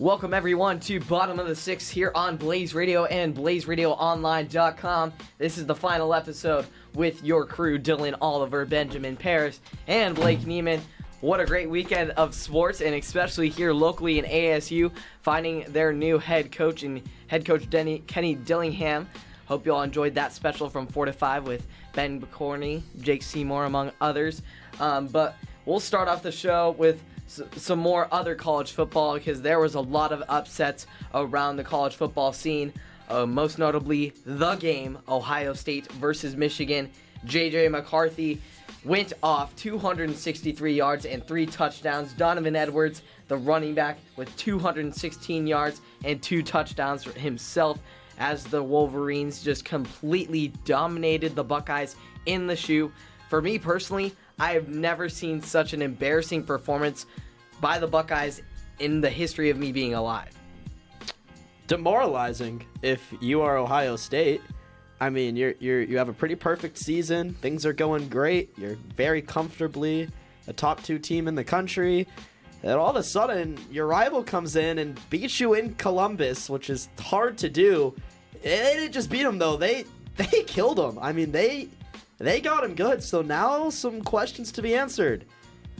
Welcome everyone to Bottom of the Six here on Blaze Radio and BlazeRadioOnline.com. This is the final episode with your crew, Dylan Oliver, Benjamin Paris, and Blake Neiman. What a great weekend of sports, and especially here locally in ASU, finding their new head coach Kenny Dillingham. Hope you all enjoyed that special from 4 to 5 with Ben McCorney, Jake Seymour, among others. But we'll start off the show with some more other college football, because there was a lot of upsets around the college football scene, most notably the game, Ohio State versus Michigan. J.J. McCarthy went off 263 yards and 3 touchdowns. Donovan Edwards, the running back, with 216 yards and 2 touchdowns for himself, as the Wolverines just completely dominated the Buckeyes in the shoe. For me personally, I have never seen such an embarrassing performance by the Buckeyes in the history of me being alive. Demoralizing if you are Ohio State. I mean, you have a pretty perfect season. Things are going great. You're very comfortably a top 2 team in the country. And all of a sudden, your rival comes in and beats you in Columbus, which is hard to do. They didn't just beat them, though. They killed them. I mean, they got him good. So now some questions to be answered.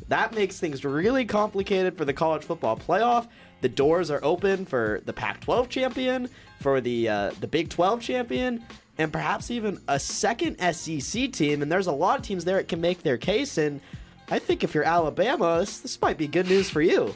That makes things really complicated for the college football playoff. The doors are open for the Pac-12 champion, for the Big 12 champion, and perhaps even a second SEC team. And there's a lot of teams there that can make their case. And I think if you're Alabama, this might be good news for you.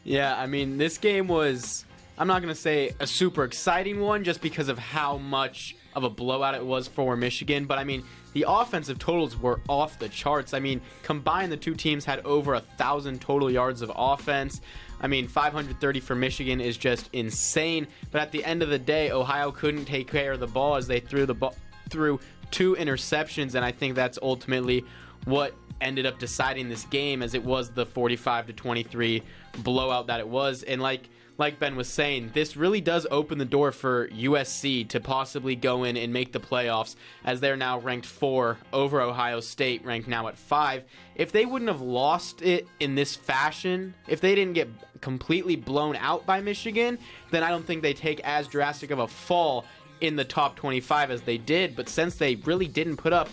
Yeah, I mean, this game was, I'm not going to say a super exciting one just because of how much of a blowout it was for Michigan. But, I mean, the offensive totals were off the charts. I mean, combined, the two teams had over 1,000 total yards of offense. I mean, 530 for Michigan is just insane. But at the end of the day, Ohio couldn't take care of the ball as they threw 2 interceptions. And I think that's ultimately what ended up deciding this game, as it was the 45-23 blowout that it was. And like Ben was saying, this really does open the door for USC to possibly go in and make the playoffs, as they're now ranked 4 over Ohio State, ranked now at 5. If they wouldn't have lost it in this fashion, if they didn't get completely blown out by Michigan, then I don't think they take as drastic of a fall in the top 25 as they did. But since they really didn't put up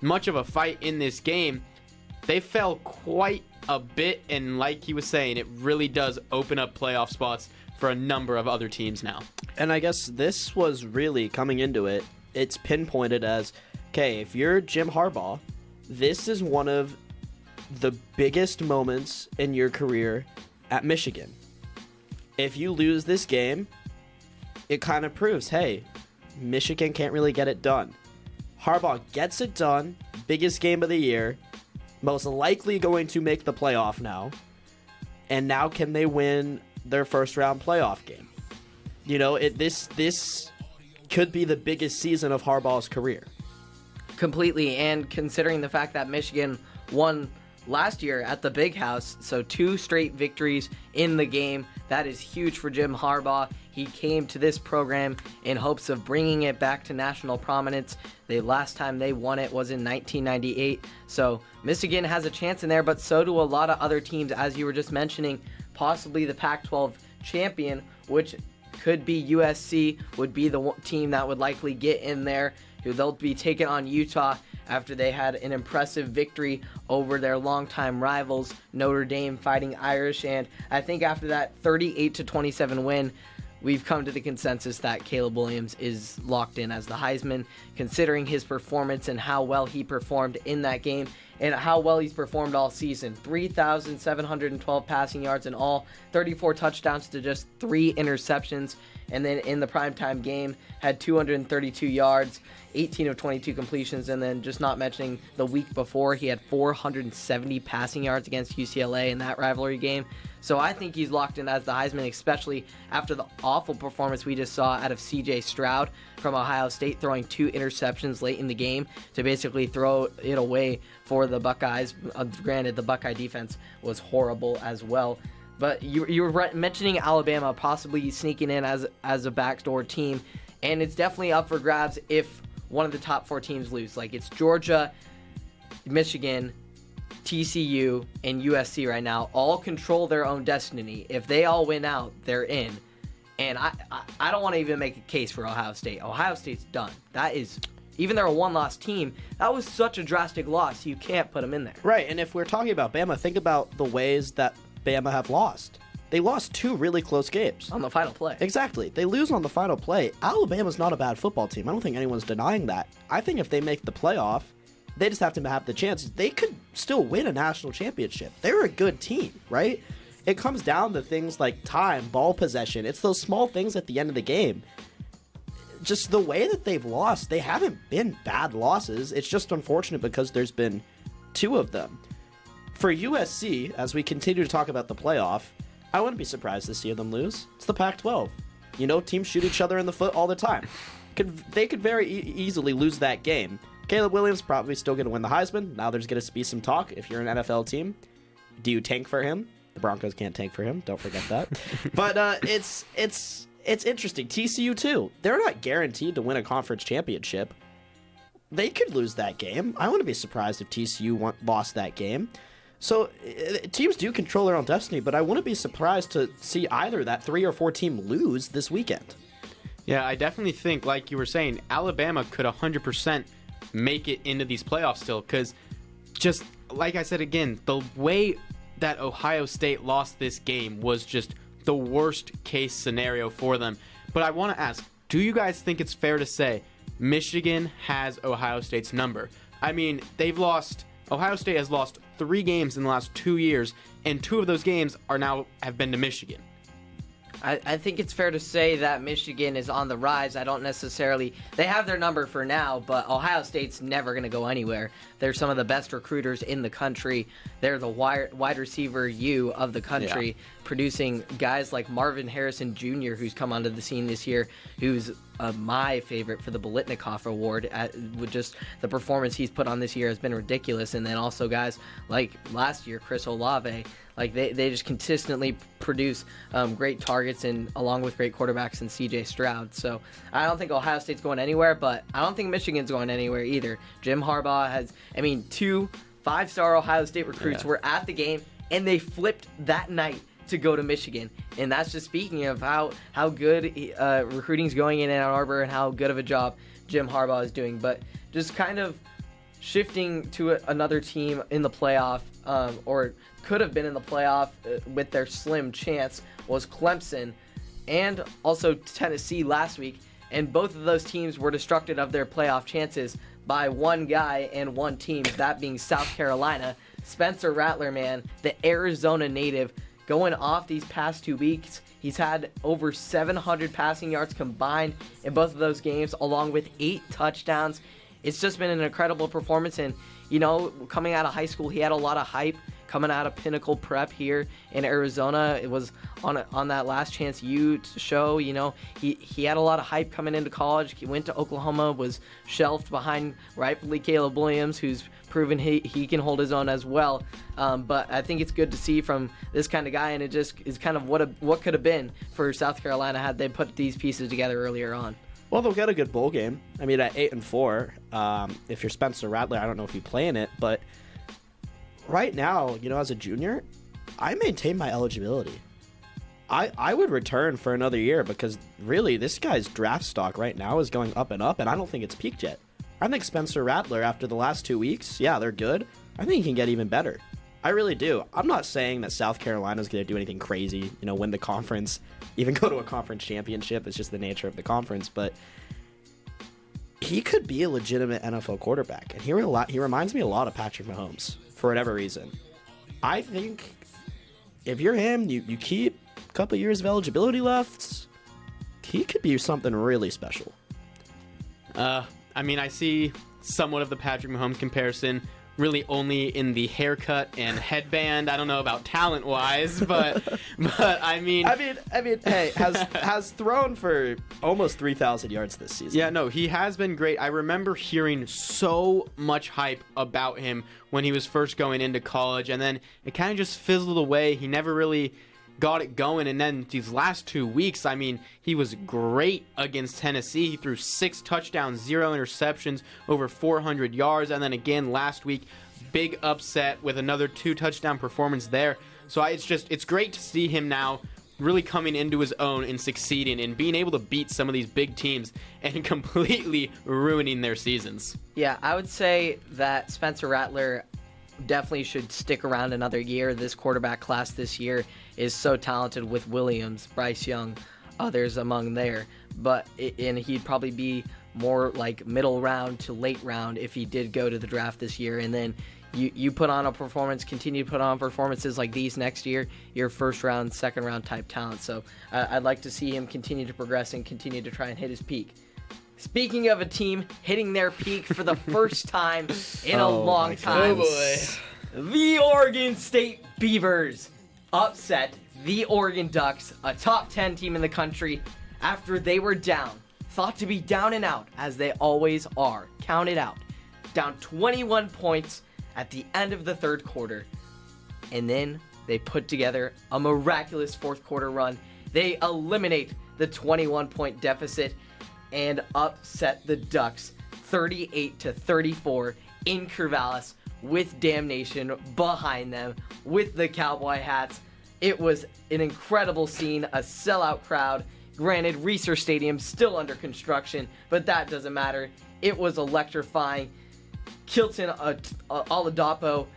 much of a fight in this game, they fell quite a bit, and like he was saying, it really does open up playoff spots for a number of other teams now. And I guess this was really, coming into it, it's pinpointed as, okay, if you're Jim Harbaugh, this is one of the biggest moments in your career at Michigan. If you lose this game, it kind of proves, hey, Michigan can't really get it done. Harbaugh gets it done, biggest game of the year, most likely going to make the playoff now. And now can they win their first round playoff game? You know, this could be the biggest season of Harbaugh's career. Completely, and considering the fact that Michigan won last year at the Big House, so 2 straight victories in the game, that is huge for Jim Harbaugh. He came to this program in hopes of bringing it back to national prominence. The last time they won it was in 1998. So Michigan has a chance in there, but so do a lot of other teams, as you were just mentioning. Possibly the Pac-12 champion, which could be USC, would be the team that would likely get in there. They'll be taking on Utah after they had an impressive victory over their longtime rivals, Notre Dame, Fighting Irish. And I think after that 38-27 win, we've come to the consensus that Caleb Williams is locked in as the Heisman, considering his performance and how well he performed in that game and how well he's performed all season. 3,712 passing yards in all, 34 touchdowns to just 3 interceptions. And then in the primetime game, had 232 yards, 18 of 22 completions, and then just not mentioning the week before, he had 470 passing yards against UCLA in that rivalry game. So I think he's locked in as the Heisman, especially after the awful performance we just saw out of C.J. Stroud from Ohio State, throwing 2 interceptions late in the game to basically throw it away for the Buckeyes. Granted, the Buckeye defense was horrible as well. But you were mentioning Alabama possibly sneaking in as a backdoor team, and it's definitely up for grabs if one of the top 4 teams lose. Like, it's Georgia, Michigan, TCU, and USC right now all control their own destiny. If they all win out, they're in. And I don't want to even make a case for Ohio State. Ohio State's done. That is, even they're a one-loss team, that was such a drastic loss. You can't put them in there. Right, and if we're talking about Bama, think about the ways that Bama have lost. They lost 2 really close games. On the final play. Exactly. They lose on the final play. Alabama's not a bad football team. I don't think anyone's denying that. I think if they make the playoff, they just have to have the chance. They could still win a national championship. They're a good team, right? It comes down to things like time, ball possession. It's those small things at the end of the game. Just the way that they've lost, they haven't been bad losses. It's just unfortunate because there's been 2 of them. For USC, as we continue to talk about the playoff, I wouldn't be surprised to see them lose. It's the Pac-12. You know, teams shoot each other in the foot all the time. They could very easily lose that game. Caleb Williams probably still going to win the Heisman. Now there's going to be some talk. If you're an NFL team, do you tank for him? The Broncos can't tank for him. Don't forget that. But it's interesting. TCU too. They're not guaranteed to win a conference championship. They could lose that game. I wouldn't be surprised if TCU lost that game. So teams do control their own destiny, but I wouldn't be surprised to see either that 3 or 4 team lose this weekend. Yeah, I definitely think, like you were saying, Alabama could 100% make it into these playoffs still, because just like I said again, the way that Ohio State lost this game was just the worst case scenario for them. But I want to ask, do you guys think it's fair to say Michigan has Ohio State's number? I mean, Ohio State has lost 3 games in the last 2 years, and 2 of those games have been to Michigan. I think it's fair to say that Michigan is on the rise. I don't necessarily... They have their number for now, but Ohio State's never going to go anywhere. They're some of the best recruiters in the country. They're the wide receiver U of the country, producing guys like Marvin Harrison Jr., who's come onto the scene this year, who's my favorite for the Bolitnikoff Award. With just the performance he's put on this year has been ridiculous. And then also guys like last year, Chris Olave. Like they just consistently produce great targets and along with great quarterbacks in C.J. Stroud. So I don't think Ohio State's going anywhere, but I don't think Michigan's going anywhere either. Jim Harbaugh has, 2 5-star Ohio State recruits were at the game, and they flipped that night to go to Michigan. And that's just speaking of how good recruiting's going in Ann Arbor and how good of a job Jim Harbaugh is doing. But just kind of shifting to another team in the playoff, or could have been in the playoff with their slim chance, was Clemson and also Tennessee last week. And both of those teams were destructed of their playoff chances by one guy and one team, that being South Carolina. Spencer Rattler, man, the Arizona native, going off these past 2 weeks. He's had over 700 passing yards combined in both of those games, along with 8 touchdowns. It's just been an incredible performance. And, coming out of high school, he had a lot of hype. Coming out of Pinnacle Prep here in Arizona, it was on that Last Chance U show. He had a lot of hype coming into college. He went to Oklahoma, was shelved behind rightfully Caleb Williams, who's proven he can hold his own as well. But I think it's good to see from this kind of guy, and it just is kind of what could have been for South Carolina had they put these pieces together earlier on. Well, they'll get a good bowl game. At 8-4, if you're Spencer Rattler, I don't know if you play in it, but right now, as a junior, I maintain my eligibility. I would return for another year because really this guy's draft stock right now is going up, and I don't think it's peaked yet. I think Spencer Rattler, after the last 2 weeks, they're good. I think he can get even better. I really do. I'm not saying that South Carolina's going to do anything crazy, win the conference, even go to a conference championship. It's just the nature of the conference, but he could be a legitimate NFL quarterback, and he reminds me a lot of Patrick Mahomes for whatever reason. I think if you're him, you keep a couple years of eligibility left, he could be something really special. I see somewhat of the Patrick Mahomes comparison, really only in the haircut and headband. I don't know about talent-wise, but hey, has thrown for almost 3,000 yards this season. Yeah, no, he has been great. I remember hearing so much hype about him when he was first going into college, and then it kind of just fizzled away. He never really got it going, and then these last 2 weeks, he was great against Tennessee. He threw 6 touchdowns, 0 interceptions, over 400 yards, and then again last week big upset with another 2-touchdown performance there. So it's great to see him now really coming into his own and succeeding and being able to beat some of these big teams and completely ruining their seasons. Yeah, I would say that Spencer Rattler definitely should stick around another year. This quarterback class this year is so talented with Williams, Bryce Young, others among there. And he'd probably be more like middle round to late round if he did go to the draft this year. And then you put on a performance, continue to put on performances like these next year, your first round, second round type talent. So I'd like to see him continue to progress and continue to try and hit his peak. Speaking of a team hitting their peak for the first time in a long time, the Oregon State Beavers upset the Oregon Ducks, a top 10 team in the country, after they were down, thought to be down and out, as they always are, counted out, down 21 points at the end of the third quarter. And then they put together a miraculous fourth quarter run. They eliminate the 21-point deficit and upset the Ducks 38-34 in Corvallis with damnation behind them with the cowboy hats. It was an incredible scene, a sellout crowd. Granted, Reser Stadium still under construction, but that doesn't matter. It was electrifying. Kilton Oladapo,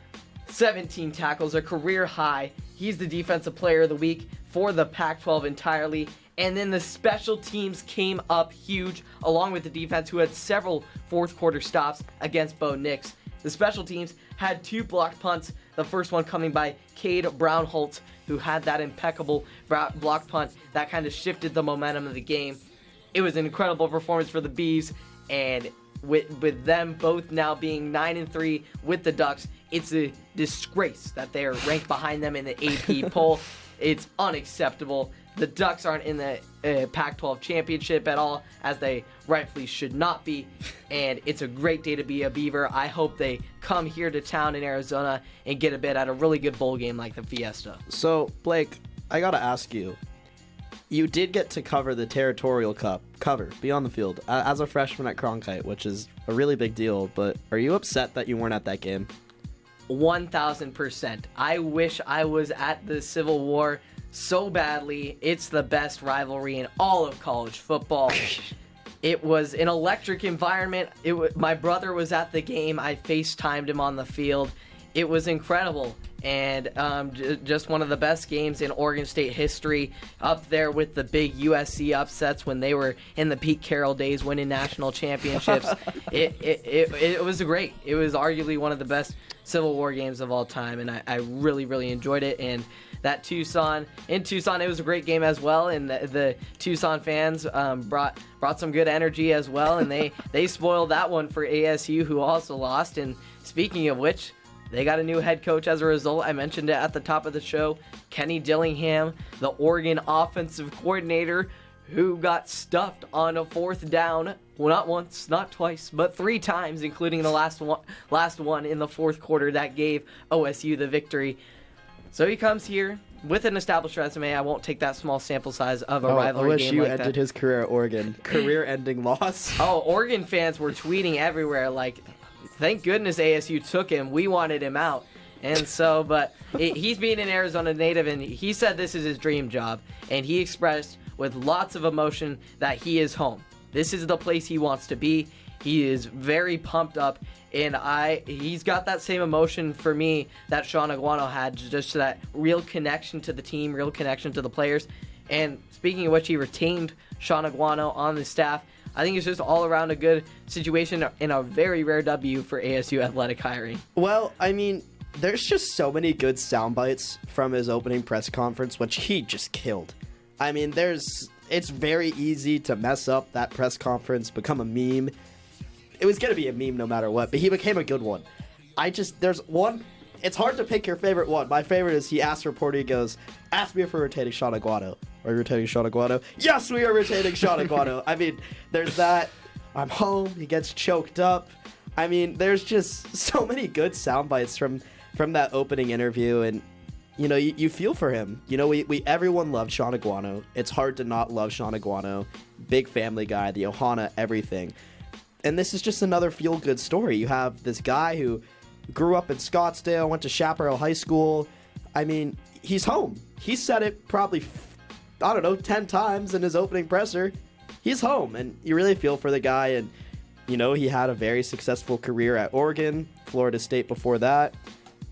17 tackles, a career high. He's the defensive player of the week for the Pac-12 entirely. And then the special teams came up huge, along with the defense, who had several fourth quarter stops against Bo Nix. The special teams had 2 blocked punts, the first one coming by Cade Brownholtz, who had that impeccable blocked punt that kind of shifted the momentum of the game. It was an incredible performance for the Bees, and with them both now being 9-3 with the Ducks, it's a disgrace that they are ranked behind them in the AP poll. It's unacceptable. The Ducks aren't in the Pac-12 championship at all, as they rightfully should not be. And it's a great day to be a Beaver. I hope they come here to town in Arizona and get a bit at a really good bowl game like the Fiesta. So, Blake, I got to ask you. You did get to cover the Territorial Cup, be on the field, as a freshman at Cronkite, which is a really big deal. But are you upset that you weren't at that game? 1,000%. I wish I was at the Civil War so badly. It's the best rivalry in all of college football. It was an electric environment. My brother was at the game. I FaceTimed him on the field. It was incredible. And just one of the best games in Oregon State history, up there with the big USC upsets when they were in the Pete Carroll days winning national championships. It was great. It was arguably one of the best Civil War games of all time, and I really, really enjoyed it. And that Tucson, it was a great game as well, and the Tucson fans brought some good energy as well, and they spoiled that one for ASU, who also lost. And speaking of which, they got a new head coach as a result. I mentioned it at the top of the show. Kenny Dillingham, the Oregon offensive coordinator, who got stuffed on a fourth down, well, not once, not twice, but 3 times, including the last one in the fourth quarter that gave OSU the victory. So he comes here with an established resume. I won't take that small sample size of a rivalry game OSU like that. ended his career at Oregon. Career-ending loss. Oh, Oregon fans were tweeting everywhere like, thank goodness ASU took him. We wanted him out. And so, he's being an Arizona native, and he said this is his dream job. And he expressed with lots of emotion that he is home. This is the place he wants to be. He is very pumped up, and he's got that same emotion for me that Sean Aguano had, just that real connection to the team, real connection to the players. And speaking of which, he retained Sean Aguano on the staff. I think it's just all around a good situation and a very rare W for ASU athletic hiring. Well, I mean, there's just so many good sound bites from his opening press conference, which he just killed. I mean, it's very easy to mess up that press conference, become a meme. It was going to be a meme no matter what, but he became a good one. There's one, it's hard to pick your favorite one. My favorite is he asked a reporter, he goes, ask me if we're retaining Sean Aguano. Are you retaining Sean Aguano? Yes, we are retaining Sean Aguano. I mean, there's that. I'm home. He gets choked up. I mean, there's just so many good sound bites from that opening interview, and you know, you feel for him. You know, we everyone loved Sean Aguano. It's hard to not love Sean Aguano. Big family guy, the Ohana, everything. And this is just another feel-good story. You have this guy who grew up in Scottsdale, went to Chaparral High School. I mean, he's home. He said it probably, 10 times in his opening presser. He's home, and you really feel for the guy. And, he had a very successful career at Oregon, Florida State before that.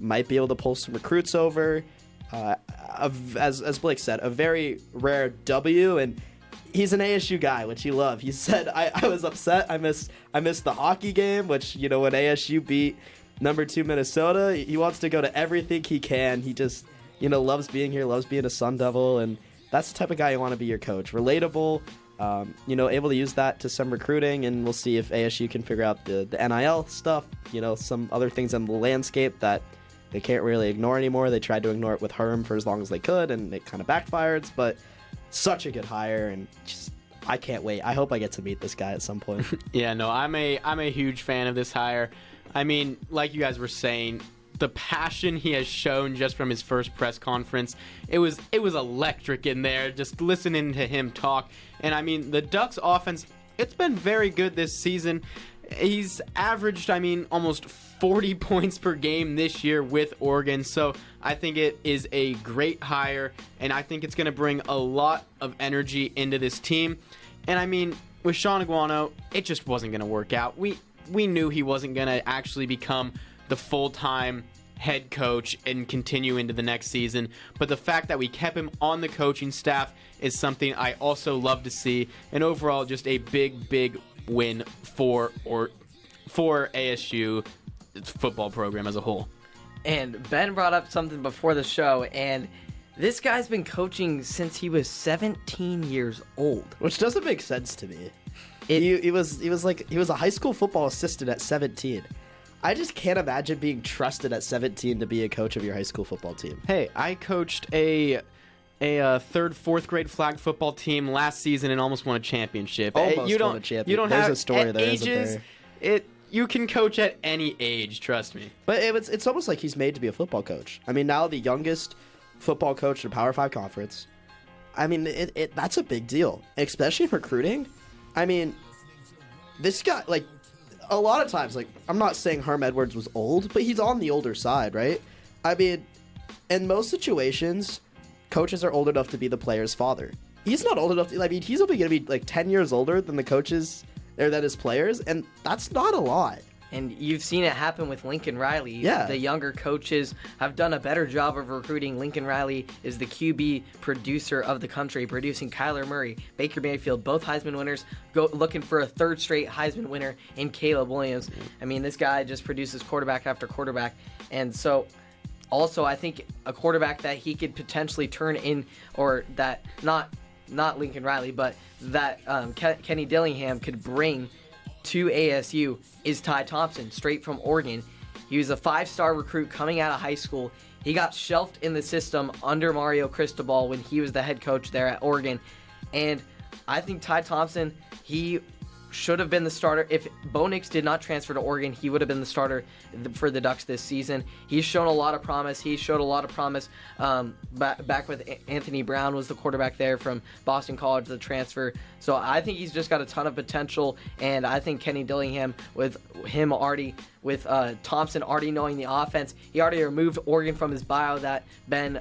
Might be able to pull some recruits over. As Blake said, a very rare W, and he's an ASU guy, which he loved. He said, I was upset. I missed the hockey game, which, when ASU beat number 2 Minnesota, he wants to go to everything he can. He just, loves being here, loves being a Sun Devil, and that's the type of guy you want to be your coach. Relatable, able to use that to some recruiting, and we'll see if ASU can figure out the NIL stuff, some other things in the landscape that they can't really ignore anymore. They tried to ignore it with Herm for as long as they could, and it kind of backfired, but such a good hire, and just I can't wait. I hope I get to meet this guy at some point. Yeah, no, I'm a huge fan of this hire. I mean, like you guys were saying, the passion he has shown just from his first press conference, it was electric in there, just listening to him talk. And I mean, the Ducks offense, it's been very good this season. He's averaged, almost 40 points per game this year with Oregon. So I think it is a great hire, and I think it's going to bring a lot of energy into this team. And with Sean Aguano, it just wasn't going to work out. We knew he wasn't going to actually become the full-time head coach and continue into the next season. But the fact that we kept him on the coaching staff is something I also love to see. And overall, just a big win for ASU football program as a whole. And Ben brought up something before the show, and this guy's been coaching since he was 17 years old. Which doesn't make sense to me. He was a high school football assistant at 17. I just can't imagine being trusted at 17 to be a coach of your high school football team. Hey, I coached a third, fourth grade flag football team last season and almost won a championship. Won a championship. You don't There's have a story there, ages. isn't there? You can coach at any age, trust me. But it's almost like he's made to be a football coach. Now the youngest football coach in a Power 5 conference. That's a big deal, especially in recruiting. This guy, a lot of times, I'm not saying Herm Edwards was old, but he's on the older side, right? In most situations, coaches are old enough to be the player's father. He's not old enough to, he's only going to be 10 years older than the coaches, or than his players, and that's not a lot. And you've seen it happen with Lincoln Riley. Yeah. The younger coaches have done a better job of recruiting. Lincoln Riley is the QB producer of the country, producing Kyler Murray, Baker Mayfield, both Heisman winners, looking for a third straight Heisman winner in Caleb Williams. This guy just produces quarterback after quarterback. And so also I think a quarterback that he could potentially turn in, or that not Lincoln Riley, but that Kenny Dillingham could bring to ASU is Ty Thompson, straight from Oregon. He was a 5-star recruit coming out of high school. He got shelved in the system under Mario Cristobal when he was the head coach there at Oregon. And I think Ty Thompson, he should have been the starter. If Bo Nix did not transfer to Oregon, he would have been the starter for the Ducks this season. He's shown a lot of promise. He showed a lot of promise back with Anthony Brown was the quarterback there from Boston College, the transfer. So I think he's just got a ton of potential, and I think Kenny Dillingham, with him already, with Thompson already knowing the offense, he already removed Oregon from his bio that Ben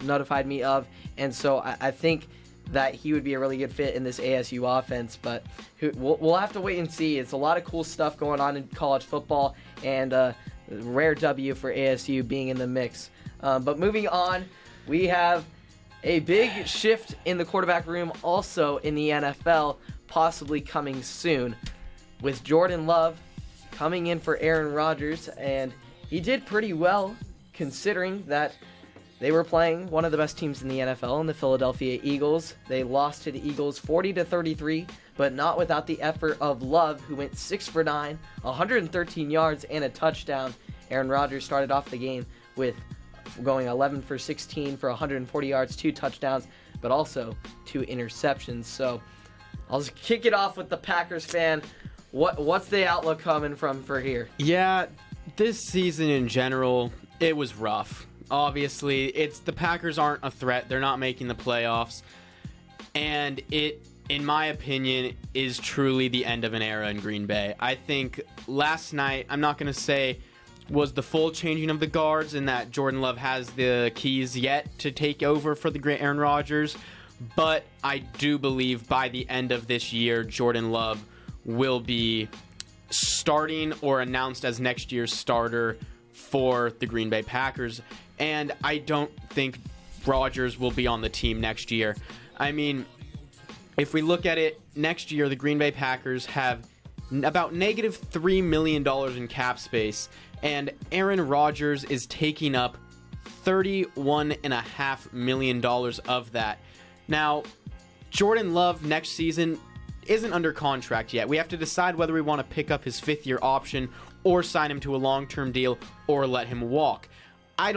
notified me of, and so I think that he would be a really good fit in this ASU offense, but we'll have to wait and see. It's a lot of cool stuff going on in college football, and rare W for ASU being in the mix. But moving on, we have a big shift in the quarterback room also in the NFL, possibly coming soon, with Jordan Love coming in for Aaron Rodgers, and he did pretty well considering that they were playing one of the best teams in the NFL, in the Philadelphia Eagles. They lost to the Eagles 40-33, but not without the effort of Love, who went 6 for 9, 113 yards, and a touchdown. Aaron Rodgers started off the game with going 11 for 16 for 140 yards, 2 touchdowns, but also 2 interceptions. So I'll just kick it off with the Packers fan. What's the outlook coming from for here? Yeah, this season in general, it was rough. Obviously, the Packers aren't a threat. They're not making the playoffs. And it, in my opinion, is truly the end of an era in Green Bay. I think last night, I'm not going to say was the full changing of the guards, and that Jordan Love has the keys yet to take over for the great Aaron Rodgers. But I do believe by the end of this year, Jordan Love will be starting or announced as next year's starter for the Green Bay Packers. And I don't think Rodgers will be on the team next year. I mean, if we look at it, next year the Green Bay Packers have about negative $3 million in cap space, and Aaron Rodgers is taking up $31.5 million of that. Now, Jordan Love next season isn't under contract yet. We have to decide whether we want to pick up his fifth-year option or sign him to a long-term deal or let him walk. I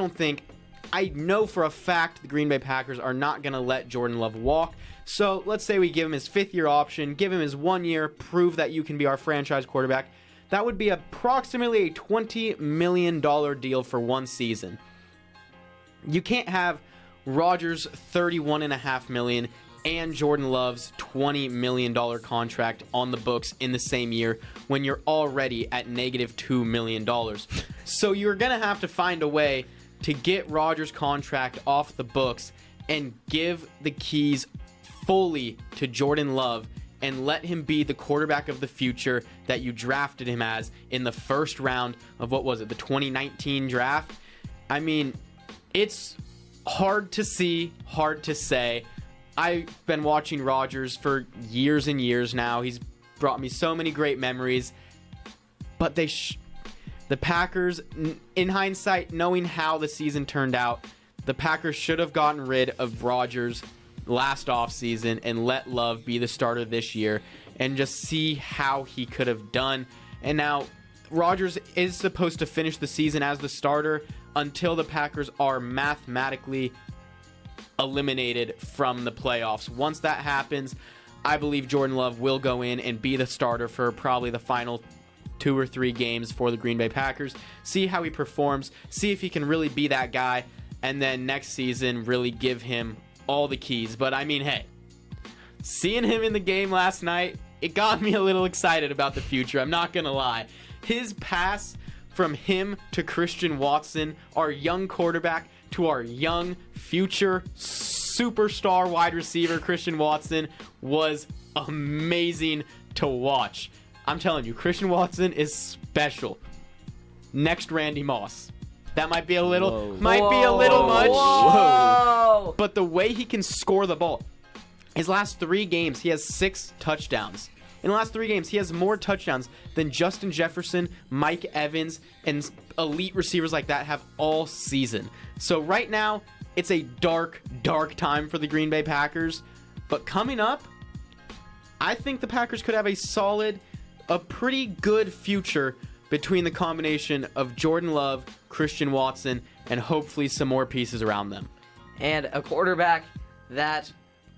know for a fact the Green Bay Packers are not going to let Jordan Love walk. So let's say we give him his fifth-year option, give him his 1 year, prove that you can be our franchise quarterback. That would be approximately a $20 million deal for one season. You can't have Rodgers' $31.5 million and Jordan Love's $20 million contract on the books in the same year when you're already at negative $2 million. So you're going to have to find a way to get Rodgers' contract off the books and give the keys fully to Jordan Love and let him be the quarterback of the future that you drafted him as in the first round of, the 2019 draft. I mean, it's hard to see, hard to say. I've been watching Rodgers for years and years now. He's brought me so many great memories. But the Packers, in hindsight, knowing how the season turned out, the Packers should have gotten rid of Rodgers last offseason and let Love be the starter this year and just see how he could have done. And now Rodgers is supposed to finish the season as the starter until the Packers are mathematically eliminated from the playoffs. Once that happens, I believe Jordan Love will go in and be the starter for probably the final 2 or 3 games for the Green Bay Packers. See how he performs, see if he can really be that guy, and then next season really give him all the keys. But I mean, hey, seeing him in the game last night, it got me a little excited about the future. I'm not gonna lie. His pass from him to Christian Watson, our young quarterback, to our young future superstar wide receiver Christian Watson, was amazing to watch. I'm telling you, Christian Watson is special. Next Randy Moss. That might be a little much. Whoa. But the way he can score the ball. His last 3 games, he has 6 touchdowns. In the last 3 games, he has more touchdowns than Justin Jefferson, Mike Evans, and elite receivers like that have all season. So right now, it's a dark, dark time for the Green Bay Packers. But coming up, I think the Packers could have a pretty good future between the combination of Jordan Love, Christian Watson, and hopefully some more pieces around them. And a quarterback that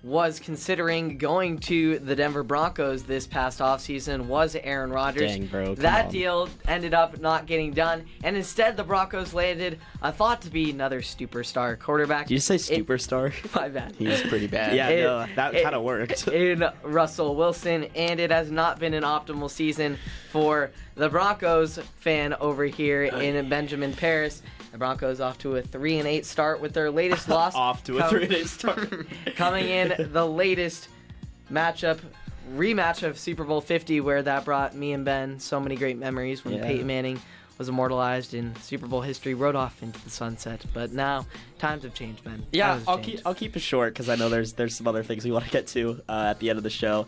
was considering going to the Denver Broncos this past offseason was Aaron Rodgers. Dang, bro, that on. deal ended up not getting done, and instead the Broncos landed a thought to be another superstar quarterback. Did you say superstar? My bad. He's pretty bad. Yeah, that kind of worked. In Russell Wilson, and it has not been an optimal season for the Broncos fan over here in Benjamin Paris. The Broncos off to a 3-8 start with their latest loss. Off to a 3-8 start. Coming in the latest rematch of Super Bowl 50, where that brought me and Ben so many great memories when Peyton Manning was immortalized in Super Bowl history, rode off into the sunset. But now times have changed, Ben. Yeah, I'll keep it short because I know there's some other things we want to get to at the end of the show.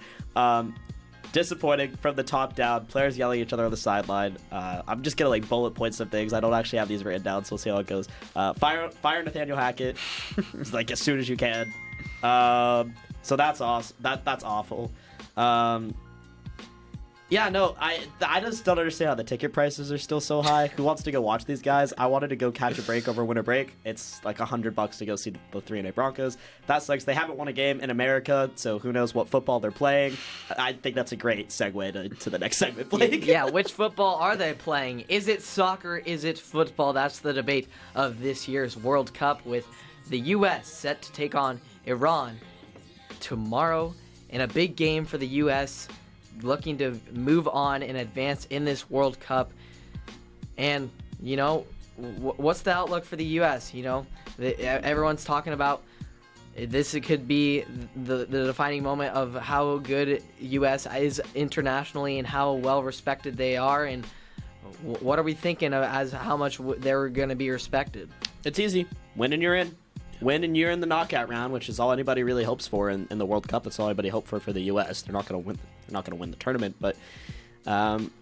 Disappointing from the top down. Players yelling at each other on the sideline. I'm just gonna bullet point some things. I don't actually have these written down, so we'll see how it goes. Fire Nathaniel Hackett as soon as you can. So that's awesome. That's awful. Yeah, no, I just don't understand how the ticket prices are still so high. Who wants to go watch these guys? I wanted to go catch a break over winter break. It's like $100 to go see the 3-8 Broncos. That sucks. They haven't won a game in America, so who knows what football they're playing. I think that's a great segue to the next segment, Blake. Yeah, which football are they playing? Is it soccer? Is it football? That's the debate of this year's World Cup, with the U.S. set to take on Iran tomorrow in a big game for the U.S., looking to move on and advance in this World Cup. And you know, what's the outlook for the U.S.? You know, everyone's talking about this. It could be the defining moment of how good U.S. is internationally and how well respected they are. And what are we thinking of as how much they're going to be respected? It's easy. Win and you're in. Win and you're in the knockout round, which is all anybody really hopes for in the World Cup. That's all anybody hopes for the U.S. They're not going to win. They're not going to win the tournament, but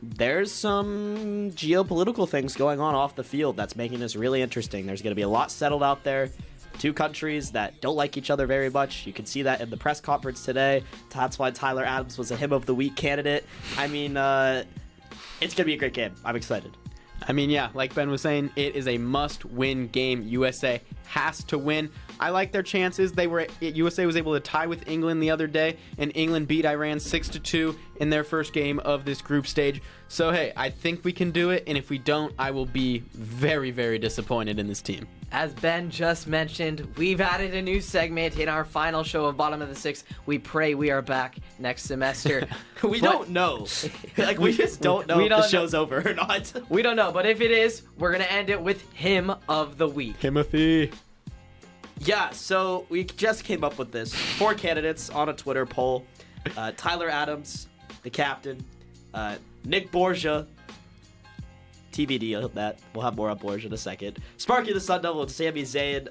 there's some geopolitical things going on off the field that's making this really interesting. There's going to be a lot settled out there. Two countries that don't like each other very much. You can see that in the press conference today. That's why Tyler Adams was a Him of the Week candidate. I mean, it's going to be a great game. I'm excited. I mean, yeah, like Ben was saying, it is a must-win game. USA has to win. I like their chances. USA was able to tie with England the other day, and England beat Iran 6-2 in their first game of this group stage. So, hey, I think we can do it, and if we don't, I will be very, very disappointed in this team. As Ben just mentioned, we've added a new segment in our final show of Bottom of the Sixth. We pray we are back next semester. We don't know. Like, we just don't know if the show's over or not. We don't know, but if it is, we're going to end it with Him of the Week. Timothy. Yeah, so we just came up with this. 4 candidates on a Twitter poll. Tyler Adams, the captain. Nick Borgia. TBD on that. We'll have more on Borgia in a second. Sparky the Sun Devil and Sami Zayn.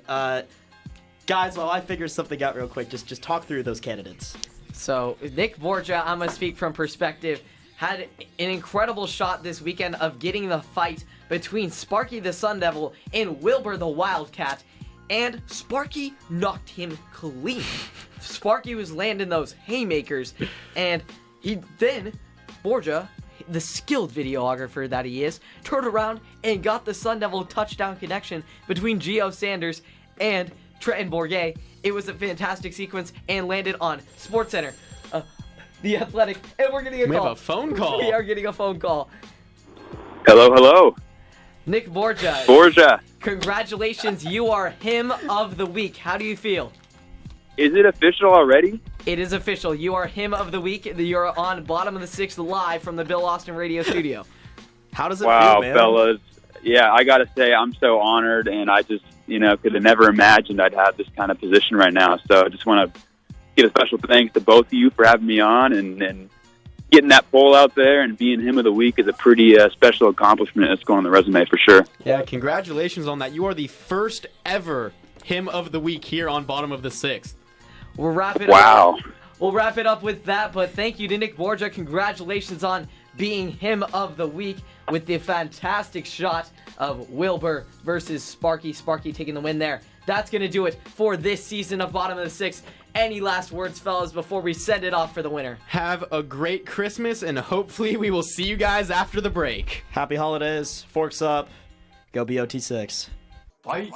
Guys, while I figure something out real quick, just talk through those candidates. So, Nick Borgia, I'm going to speak from perspective, had an incredible shot this weekend of getting the fight between Sparky the Sun Devil and Wilbur the Wildcat. And Sparky knocked him clean. Sparky was landing those haymakers. And Borgia, the skilled videographer that he is, turned around and got the Sun Devil touchdown connection between Gio Sanders and Trenton Bourget. It was a fantastic sequence and landed on SportsCenter, The Athletic, and we're getting a call. We have a phone call. We are getting a phone call. Hello. Nick Borgia. Borgia. Congratulations, you are Him of the Week. How do you feel? Is it official already? It is official. You are Him of the Week. You're on Bottom of the Sixth live from the Bill Austin Radio Studio. How does it feel, man? Wow, fellas. Yeah, I got to say, I'm so honored, and I just, could have never imagined I'd have this kind of position right now. So I just want to give a special thanks to both of you for having me on, and getting that poll out there and being Him of the Week is a pretty special accomplishment that's going on the resume for sure. Yeah, congratulations on that. You are the first ever Him of the Week here on Bottom of the Sixth. We'll wrap it Wow. up. We'll wrap it up with that, but thank you to Nick Borgia. Congratulations on being Him of the Week with the fantastic shot of Wilbur versus Sparky. Sparky taking the win there. That's going to do it for this season of Bottom of the Sixth. Any last words, fellas, before we send it off for the winner? Have a great Christmas, and hopefully we will see you guys after the break. Happy holidays. Forks up. Go BOT6. Bye.